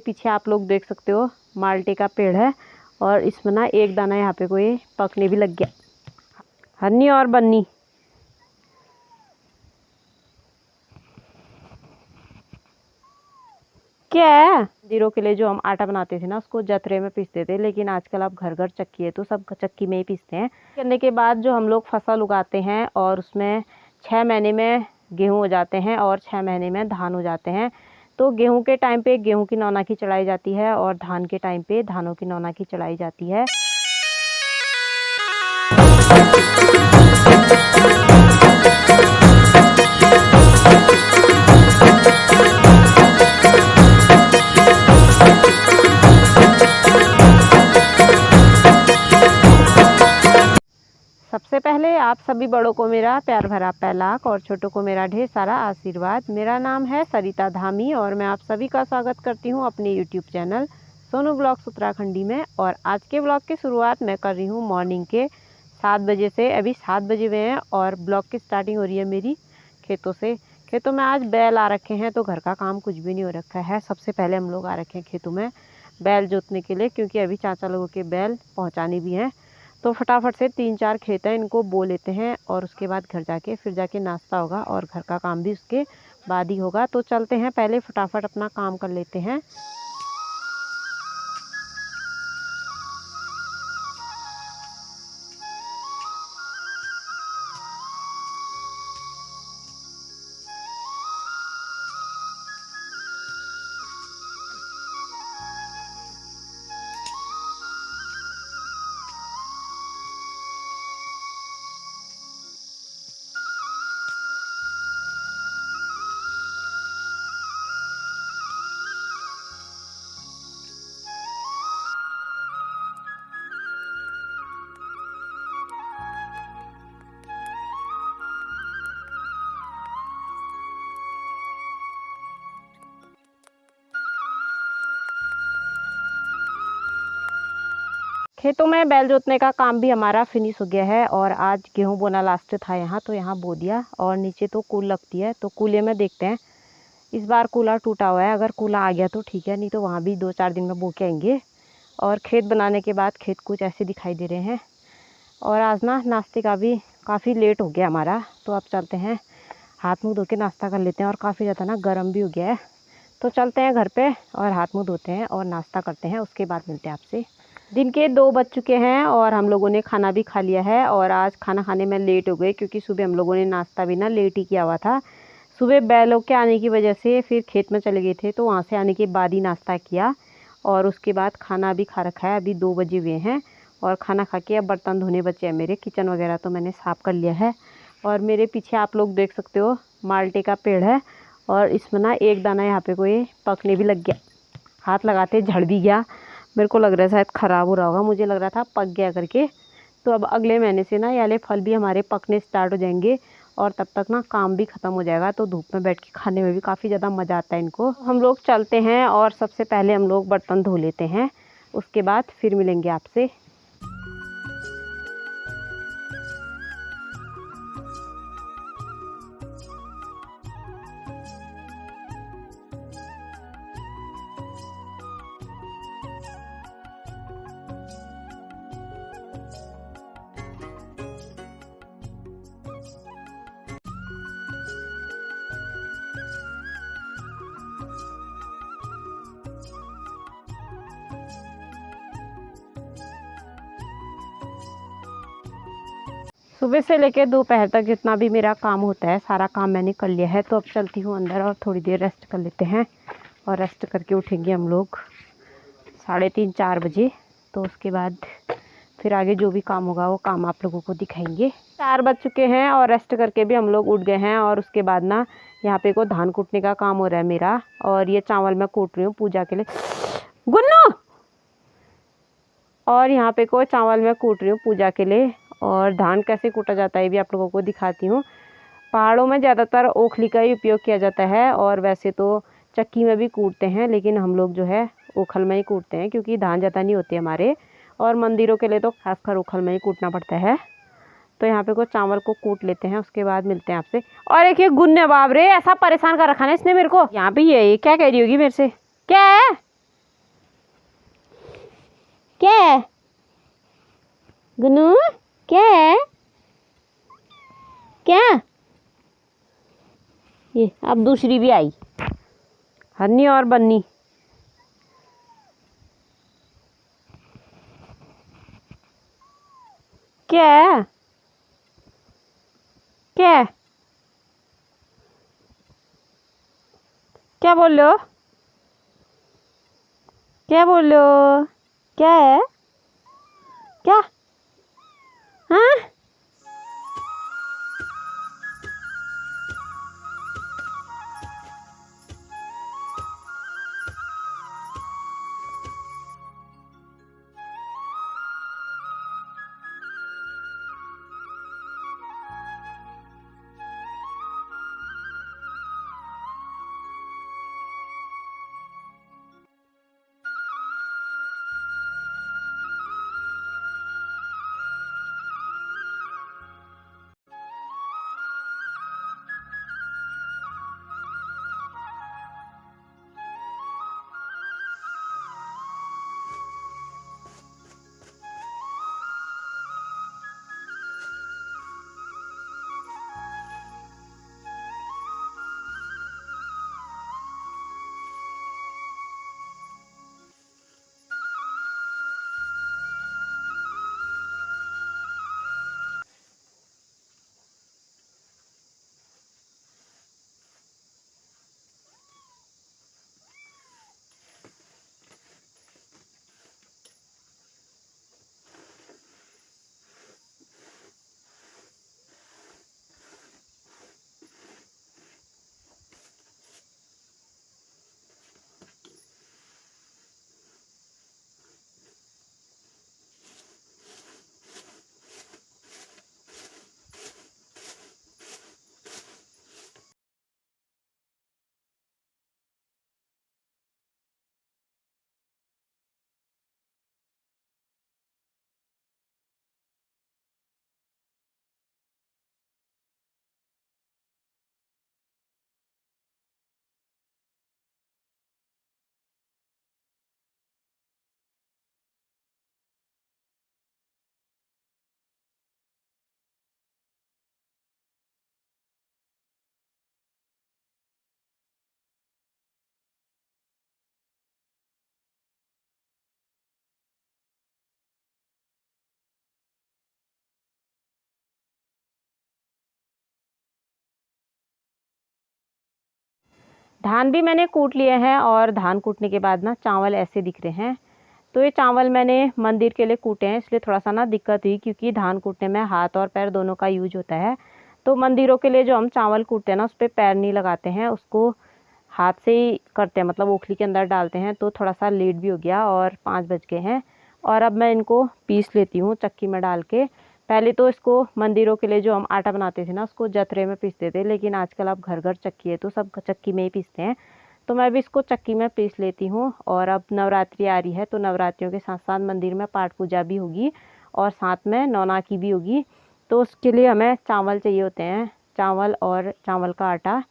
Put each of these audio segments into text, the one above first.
पीछे आप लोग देख सकते हो माल्टे का पेड़ है और इसमें ना एक दाना यहाँ पे कोई पकने भी लग गया। हन्नी और बन्नी क्या है? मंदिरों के लिए जो हम आटा बनाते थे ना उसको जतरे में पीसते थे, लेकिन आजकल अब घर घर चक्की है तो सब चक्की में ही पीसते हैं। करने के बाद जो हम लोग फसल उगाते हैं और उसमें 6 महीने में गेहूँ हो जाते हैं और 6 महीने में धान हो जाते हैं। तो गेहूं के टाइम पे गेहूं की नौना की चढ़ाई जाती है और धान के टाइम पे धानों की नौना की चढ़ाई जाती है। सबसे पहले आप सभी बड़ों को मेरा प्यार भरा पैलाक और छोटों को मेरा ढेर सारा आशीर्वाद। मेरा नाम है सरिता धामी और मैं आप सभी का स्वागत करती हूं अपने YouTube channel Sonu blogs Uttarakhandi में। और आज के ब्लॉग की शुरुआत मैं कर रही हूं मॉर्निंग के 7 बजे से। अभी 7 बजे हुए हैं और ब्लॉग की स्टार्टिंग हो रही है मेरी खेतों से। खेतों में आज बैल आ रखे हैं तो घर का काम कुछ भी नहीं हो रखा है। सबसे पहले हम लोग आ रखे हैं खेतों में बैल जोतने के लिए, क्योंकि अभी चाचा लोगों के बैल पहुँचाने भी हैं। तो फटाफट से 3-4 खेत हैं, इनको बो लेते हैं और उसके बाद घर जाके फिर जाके नाश्ता होगा और घर का काम भी उसके बाद ही होगा। तो चलते हैं, पहले फटाफट अपना काम कर लेते हैं। खेतों में बैल जोतने का काम भी हमारा फिनिश हो गया है और आज गेहूं बोना लास्ट था यहाँ, तो यहाँ बो दिया। और नीचे तो कूल लगती है तो कूले में देखते हैं, इस बार कूला टूटा हुआ है, अगर कूला आ गया तो ठीक है, नहीं तो वहाँ भी 2-4 दिन में बो के आएंगे। और खेत बनाने के बाद खेत कुछ ऐसे दिखाई दे रहे हैं। और आज ना नाश्ते का भी काफ़ी लेट हो गया हमारा, तो अब चलते हैं हाथ मुँह धो के नाश्ता कर लेते हैं। और काफ़ी ज़्यादा ना गर्म भी हो गया है, तो चलते हैं घर पे और हाथ मुँह धोते हैं और नाश्ता करते हैं, उसके बाद मिलते हैं आपसे। दिन के 2 बज चुके हैं और हम लोगों ने खाना भी खा लिया है। और आज खाना खाने में लेट हो गए क्योंकि सुबह हम लोगों ने नाश्ता भी ना लेट ही किया हुआ था। सुबह बैलों के आने की वजह से फिर खेत में चले गए थे, तो वहाँ से आने के बाद ही नाश्ता किया और उसके बाद खाना भी खा रखा है। अभी 2 बजे हुए हैं और खाना खा के अब बर्तन धोने बचे हैं मेरे। किचन वगैरह तो मैंने साफ़ कर लिया है। और मेरे पीछे आप लोग देख सकते हो माल्टे का पेड़ है और इसमें ना एक दाना यहाँ पे कोई पकने भी लग गया, हाथ लगाते झड़ भी गया। मेरे को लग रहा है शायद ख़राब हो रहा होगा, मुझे लग रहा था पक गया करके। तो अब अगले महीने से ना ये वाले फल भी हमारे पकने स्टार्ट हो जाएंगे और तब तक ना काम भी ख़त्म हो जाएगा, तो धूप में बैठ के खाने में भी काफ़ी ज़्यादा मज़ा आता है इनको। हम लोग चलते हैं और सबसे पहले हम लोग बर्तन धो लेते हैं, उसके बाद फिर मिलेंगे आपसे। सुबह से लेकर दोपहर तक जितना भी मेरा काम होता है सारा काम मैंने कर लिया है। तो अब चलती हूँ अंदर और थोड़ी देर रेस्ट कर लेते हैं और रेस्ट करके उठेंगे हम लोग 3:30-4 बजे। तो उसके बाद फिर आगे जो भी काम होगा वो काम आप लोगों को दिखाएंगे। 4 बज चुके हैं और रेस्ट करके भी हम लोग उठ गए हैं। और उसके बाद ना यहाँ पे को धान कूटने का काम हो रहा है मेरा और ये चावल मैं कूट रही हूँ पूजा के लिए। गुन्नू! और यहाँ पे को चावल मैं कूट रही हूँ पूजा के लिए। और धान कैसे कूटा जाता है ये भी आप लोगों को दिखाती हूँ। पहाड़ों में ज़्यादातर ओखली का ही उपयोग किया जाता है और वैसे तो चक्की में भी कूटते हैं, लेकिन हम लोग जो है ओखल में ही कूटते हैं क्योंकि धान ज़्यादा नहीं होती हमारे। और मंदिरों के लिए तो खासकर ओखल में ही कूटना पड़ता है। तो यहाँ पे को चावल को कूट लेते हैं, उसके बाद मिलते हैं आपसे। और एक ये गुन्ने बाब रे ऐसा परेशान कर रखा ना इसने मेरे को। यहाँ पे ये क्या कह रही होगी मेरे से, क्या है गुनू क्या है? क्या? ये अब दूसरी भी आई, हन्नी और बन्नी। क्या है? क्या है? क्या बोल रहे हो? क्या बोल रहे हो? क्या है? क्या? हाँ? धान भी मैंने कूट लिए हैं और धान कूटने के बाद ना चावल ऐसे दिख रहे हैं। तो ये चावल मैंने मंदिर के लिए कूटे हैं, इसलिए थोड़ा सा ना दिक्कत हुई, क्योंकि धान कूटने में हाथ और पैर दोनों का यूज होता है। तो मंदिरों के लिए जो हम चावल कूटते हैं ना, उस पर पैर नहीं लगाते हैं, उसको हाथ से ही करते हैं, मतलब ओखली के अंदर डालते हैं। तो थोड़ा सा लेट भी हो गया और 5 बज गए हैं। और अब मैं इनको पीस लेती हूँ चक्की में डाल के। पहले तो इसको मंदिरों के लिए जो हम आटा बनाते थे ना, उसको जतरे में पीसते थे, लेकिन आजकल अब घर घर चक्की है तो सब चक्की में ही पीसते हैं। तो मैं भी इसको चक्की में पीस लेती हूँ। और अब नवरात्रि आ रही है, तो नवरात्रियों के साथ साथ मंदिर में पाठ पूजा भी होगी और साथ में नौनाकी भी होगी। तो उसके लिए हमें चावल चाहिए होते हैं, चावल और चावल का आटा।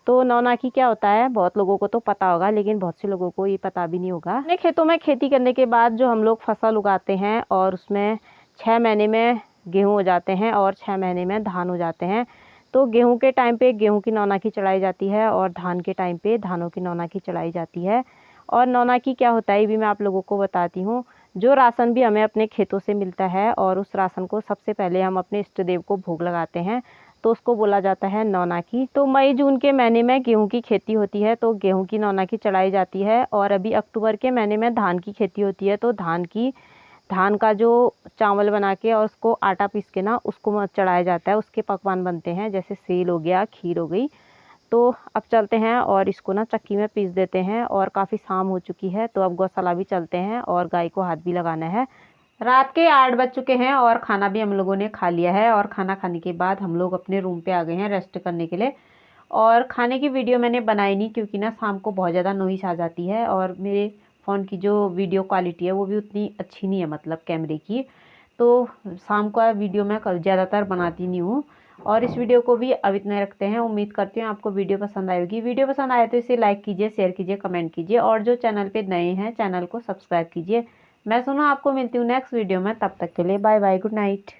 तो नौनाकी क्या होता है, बहुत लोगों को तो पता होगा, लेकिन बहुत से लोगों को ये पता भी नहीं होगा। अपने खेतों में खेती करने के बाद जो हम लोग फसल उगाते हैं, और उसमें 6 महीने में गेहूँ हो जाते हैं और 6 महीने में धान हो जाते हैं। तो गेहूँ के टाइम पे गेहूँ की नौनाकी चढ़ाई जाती है और धान के टाइम पे धानों की नौनाकी चढ़ाई जाती है। और नौनाकी क्या होता है ये भी मैं आप लोगों को बताती हूँ। जो राशन भी हमें अपने खेतों से मिलता है, और उस राशन को सबसे पहले हम अपने इष्ट देव को भोग लगाते हैं, तो उसको बोला जाता है नौनाकी। तो मई जून के महीने में गेहूं की खेती होती है, तो गेहूं की नौनाकी चढ़ाई जाती है। और अभी अक्टूबर के महीने में धान की खेती होती है, तो धान का जो चावल बना के और उसको आटा पीस के ना उसको चढ़ाया जाता है, उसके पकवान बनते हैं, जैसे सेल हो गया, खीर हो गई। तो अब चलते हैं और इसको ना चक्की में पीस देते हैं। और काफ़ी शाम हो चुकी है, तो अब गौशाला भी चलते हैं और गाय को हाथ भी लगाना है। रात के 8 बज चुके हैं और खाना भी हम लोगों ने खा लिया है। और खाना खाने के बाद हम लोग अपने रूम पे आ गए हैं रेस्ट करने के लिए। और खाने की वीडियो मैंने बनाई नहीं, क्योंकि ना शाम को बहुत ज़्यादा नॉइस आ जाती है, और मेरे फ़ोन की जो वीडियो क्वालिटी है वो भी उतनी अच्छी नहीं है, मतलब कैमरे की। तो शाम का वीडियो मैं ज़्यादातर बनाती नहीं हूँ। और इस वीडियो को भी अब इतना रखते हैं। उम्मीद करती हूँ आपको वीडियो पसंद आएगी। वीडियो पसंद आए तो इसे लाइक कीजिए, शेयर कीजिए, कमेंट कीजिए, और जो चैनल पे नए हैं चैनल को सब्सक्राइब कीजिए। मैं सोनू आपको मिलती हूँ नेक्स्ट वीडियो में, तब तक के लिए बाय बाय, गुड नाइट।